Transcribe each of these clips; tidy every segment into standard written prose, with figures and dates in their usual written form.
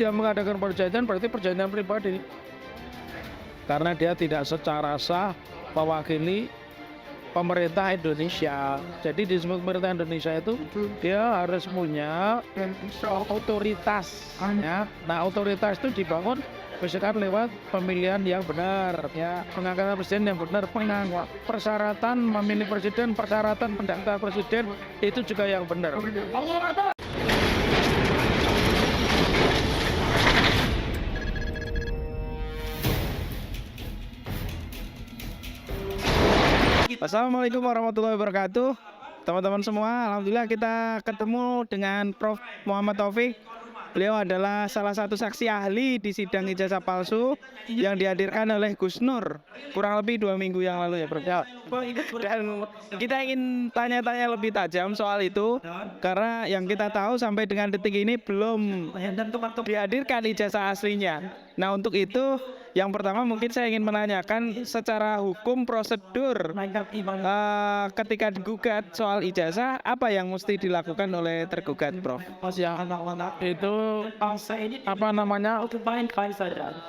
dia mengadakan perjanjian berarti perjanjian pribadi. Karena dia tidak secara sah mewakili pemerintah Indonesia. Jadi di pemerintah Indonesia itu dia harus punya otoritas ya. Nah, otoritas itu dibangun misalkan lewat pemilihan yang benar ya, pengangkatan presiden yang benar, persyaratan memilih presiden, persyaratan pendaftar presiden itu juga yang benar. Assalamualaikum warahmatullahi wabarakatuh. Teman-teman semua, alhamdulillah kita ketemu dengan Prof. Muhammad Taufik. Beliau adalah salah satu saksi ahli di sidang ijazah palsu yang dihadirkan oleh Gus Nur kurang lebih 2 minggu yang lalu ya, Prof. Dan kita ingin tanya-tanya lebih tajam soal itu karena yang kita tahu sampai dengan detik ini belum dihadirkan ijazah aslinya. Nah, untuk itu yang pertama mungkin saya ingin menanyakan secara hukum prosedur ketika digugat soal ijazah apa yang mesti dilakukan oleh tergugat, Prof? Itu apa namanya?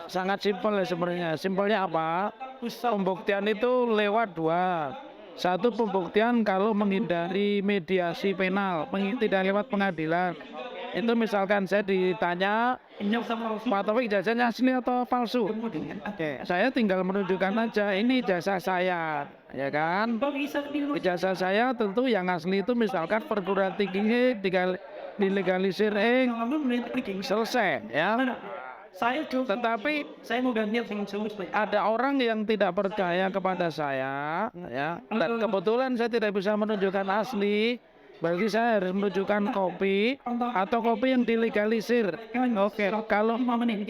Sangat simpel ya sebenarnya. Simpelnya apa? Pembuktian itu lewat dua. Satu, pembuktian kalau menghindari mediasi penal, tidak lewat pengadilan. Itu misalkan saya ditanya, Pak Taufik ijazahnya asli atau palsu? Oke, saya tinggal menunjukkan aja ini ijazah saya, ya kan? Ijazah saya tentu yang asli itu misalkan perguruan tinggi dilegalisir, selesai, ya. Tetapi ada orang yang tidak percaya kepada saya, ya. Dan kebetulan saya tidak bisa menunjukkan asli. Berarti saya harus menunjukkan kopi atau kopi yang dilegalisir. Oke, kalau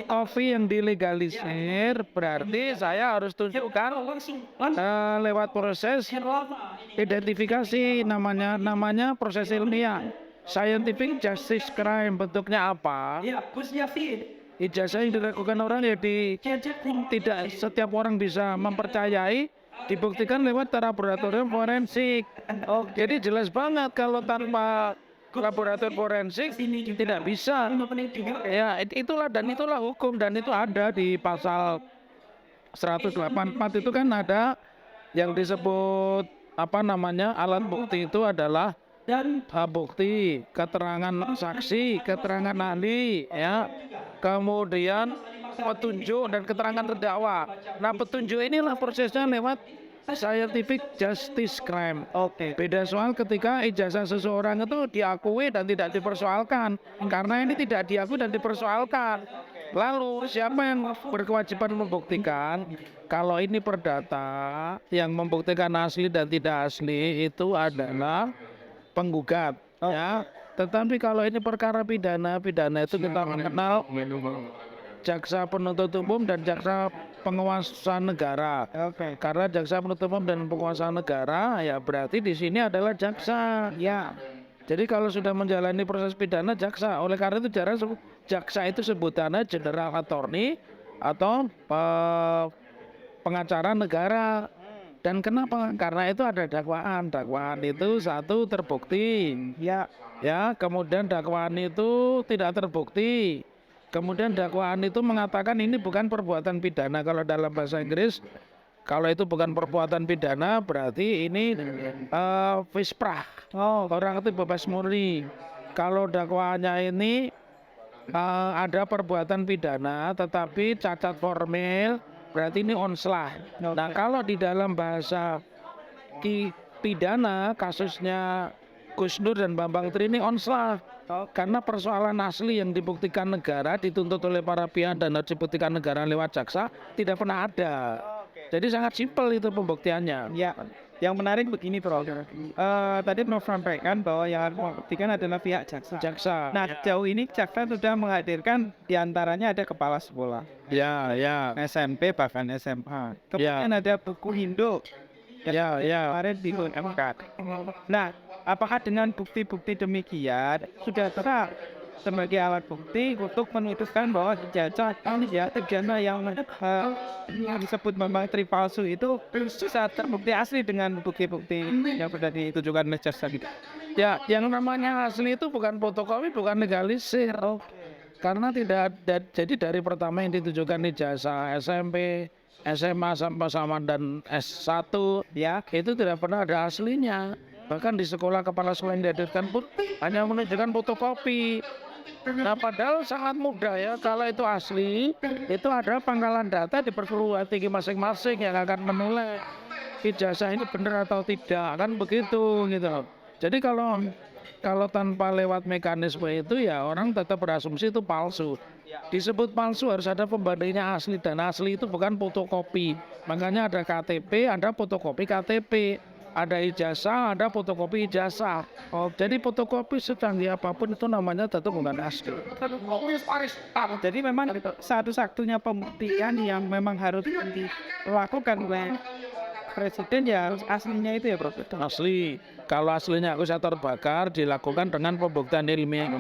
kopi yang dilegalisir berarti saya harus tunjukkan lewat proses identifikasi, namanya proses ilmiah. Scientific justice crime, bentuknya apa? Ijazah yang dilakukan orang ya tidak setiap orang bisa mempercayai. Dibuktikan lewat laboratorium forensik. Jadi jelas banget kalau tanpa laboratorium forensik tidak bisa. Ya, itulah hukum dan itu ada di pasal 184 itu kan ada yang disebut apa namanya alat bukti itu adalah bukti, keterangan saksi, keterangan ahli, ya, kemudian petunjuk dan keterangan terdakwa. Nah, petunjuk inilah prosesnya lewat scientific justice crime. Oke. Beda soal ketika ijazah seseorang itu diakui dan tidak dipersoalkan. Karena ini tidak diakui dan dipersoalkan. Lalu siapa yang berkewajiban membuktikan? Kalau ini perdata yang membuktikan asli dan tidak asli itu adalah penggugat, ya. Tetapi kalau ini perkara pidana itu kita mengenal jaksa penuntut umum dan jaksa penguasa negara. Oke. Karena jaksa penuntut umum dan penguasa negara ya berarti di sini adalah jaksa. Ya. Jadi kalau sudah menjalani proses pidana jaksa. Oleh karena itu jaksa itu sebutannya general attorney atau pengacara negara. Dan kenapa? Karena itu ada dakwaan. Dakwaan itu satu terbukti. Ya. Kemudian dakwaan itu tidak terbukti. Kemudian dakwaan itu mengatakan ini bukan perbuatan pidana. Kalau dalam bahasa Inggris, kalau itu bukan perbuatan pidana berarti ini fisprah. Orang itu bebas murni. Kalau dakwaannya ini ada perbuatan pidana tetapi cacat formil, berarti ini onslah. Nah, kalau di dalam bahasa pidana kasusnya Gus Nur dan Bambang Tri ini onslah. Karena persoalan asli yang dibuktikan negara, dituntut oleh para pihak dan harus dibuktikan negara lewat jaksa tidak pernah ada. Jadi sangat simpel itu pembuktiannya. Ya, yang menarik begini, Prof. Tadi Prof sampaikan bahwa yang membuktikan adalah pihak jaksa. Nah, jauh ini jaksa sudah menghadirkan diantaranya ada kepala sekolah. Ya. SMP bahkan SMA. Kemudian ada buku Indo. Kemarin di MK. Nah, apakah dengan bukti-bukti demikian sudah tetap sebagai alat bukti untuk memutuskan bahwa ijazah terjana yang disebut Bambang Tri palsu itu bisa terbukti asli dengan bukti-bukti yang sudah ditujukan jaksa gitu? Ya, yang namanya asli itu bukan fotokopi, bukan legalisir. karena jadi dari pertama yang ditunjukkan ijazah SMP, SMA sampai sama dan S1 Ya, itu tidak pernah ada aslinya. Bahkan di sekolah kepala sekolah yang dihadirkan pun hanya menunjukkan fotokopi. Nah, padahal sangat mudah ya kalau itu asli, itu ada pangkalan data di perguruan tinggi masing-masing yang akan menilai ijazah ini benar atau tidak, kan begitu gitu loh. Jadi kalau tanpa lewat mekanisme itu ya orang tetap berasumsi itu palsu. Disebut palsu harus ada pembandingnya asli, dan asli itu bukan fotokopi. Makanya ada KTP, ada fotokopi KTP, ada ijazah, ada fotokopi ijazah. Jadi fotokopi secanggih apapun itu namanya tetap bukan asli. jadi memang satu-satunya pembuktian yang memang harus dilakukan oleh presiden ya harus aslinya itu ya, Prof. Asli. Kalau aslinya akusator bakar dilakukan dengan pembuktian ilmiah,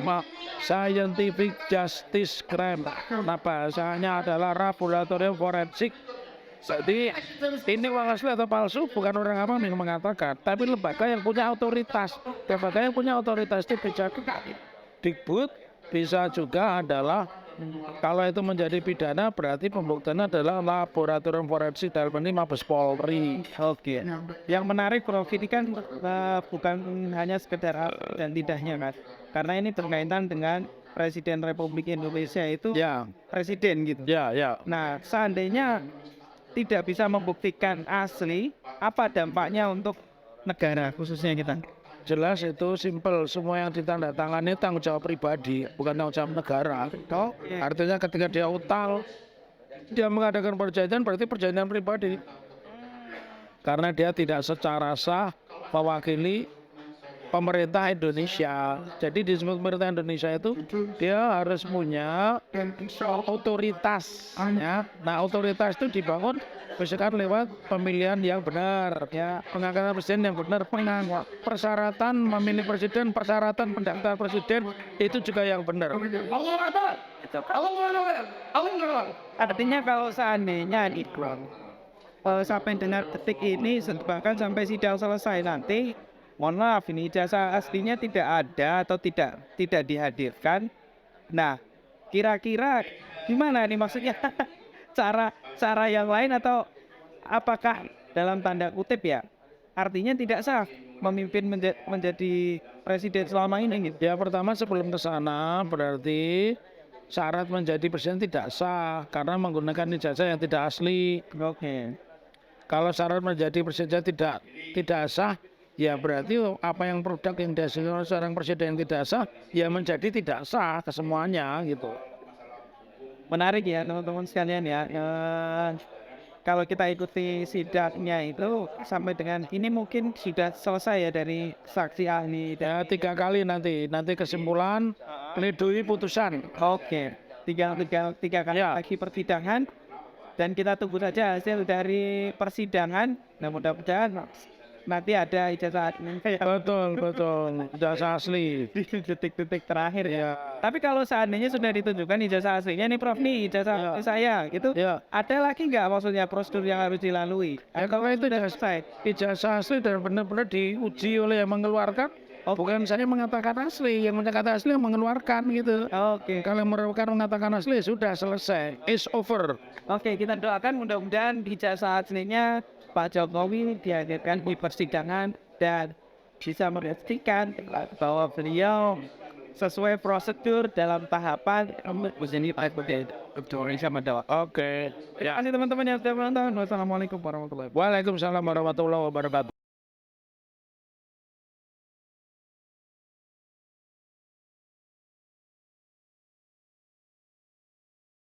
scientific justice crime. Nah, bahasanya adalah laboratorium forensik. Jadi ini uang asli atau palsu bukan orang awam yang mengatakan, tapi lembaga yang punya otoritas. Lembaga yang punya otoritas itu bisa Dikbud, bisa juga adalah kalau itu menjadi pidana berarti pembuktiannya adalah laboratorium forensik dalam ini Mabes Polri. Oke. Yang menarik, Prof, ini kan bukan hanya sekedar dan tidaknya, Mas. Karena ini berkaitan dengan Presiden Republik Indonesia itu Ya, presiden gitu. ya, ya. Nah, seandainya tidak bisa membuktikan asli, apa dampaknya untuk negara khususnya kita? Jelas itu simpel, semua yang ditandatangani tanggung jawab pribadi, bukan tanggung jawab negara. Artinya ketika dia utang, dia mengadakan perjanjian berarti perjanjian pribadi. Karena dia tidak secara sah mewakili pemerintah Indonesia. Jadi disebut pemerintah Indonesia itu dia harus punya otoritas. Ya. Nah, otoritas itu dibangun misalkan lewat pemilihan yang benar, ya, pengangkatan presiden yang benar, persyaratan memilih presiden, persyaratan pendaftar presiden itu juga yang benar. Artinya kalau seandainya itu sampai dengan detik ini bahkan sampai sidang selesai nanti, mohon maaf ini ijazah aslinya tidak ada atau tidak dihadirkan. Nah, kira-kira gimana nih maksudnya? cara yang lain atau apakah dalam tanda kutip ya artinya tidak sah memimpin menjadi presiden selama ini gitu. Ya, pertama sebelum ke sana berarti syarat menjadi presiden tidak sah karena menggunakan ijazah yang tidak asli. Oke. Kalau syarat menjadi presiden tidak sah, ya berarti apa yang produk yang dihasilkan oleh seorang presiden yang tidak sah ya menjadi tidak sah kesemuanya gitu. Menarik ya teman-teman sekalian ya. Kalau kita ikuti sidangnya itu sampai dengan ini mungkin sudah selesai ya dari saksi ahli. Ya 3 kali nanti kesimpulan, pledoi, putusan. Oke, tiga kali Ya. lagi persidangan dan kita tunggu saja hasil dari persidangan. Nah, mudah-mudahan nanti ada ijazah Betul, ijazah asli. di detik-detik terakhir ya. Ya, Tapi kalau seandainya sudah ditunjukkan ijazah aslinya nih Prof, nih ijazah Ya. saya gitu, ya. ada lagi nggak maksudnya prosedur yang harus dilalui? Ya kalau itu Sudah selesai. ijazah asli dan benar-benar diuji oleh yang mengeluarkan. Bukan saya mengatakan asli, yang mengatakan asli yang mengeluarkan gitu. Oke. Kalau yang mengatakan asli sudah selesai, it's over. Oke, kita doakan mudah-mudahan ijazah aslinya Pak Jokowi dihadirkan di persidangan dan bisa memastikan bahwa beliau sesuai prosedur dalam tahapan menjadi presiden Indonesia Merdeka. Oke. Terima kasih teman-teman yang sudah menonton. Wassalamualaikum warahmatullahi wabarakatuh. Waalaikumsalam warahmatullahi wabarakatuh.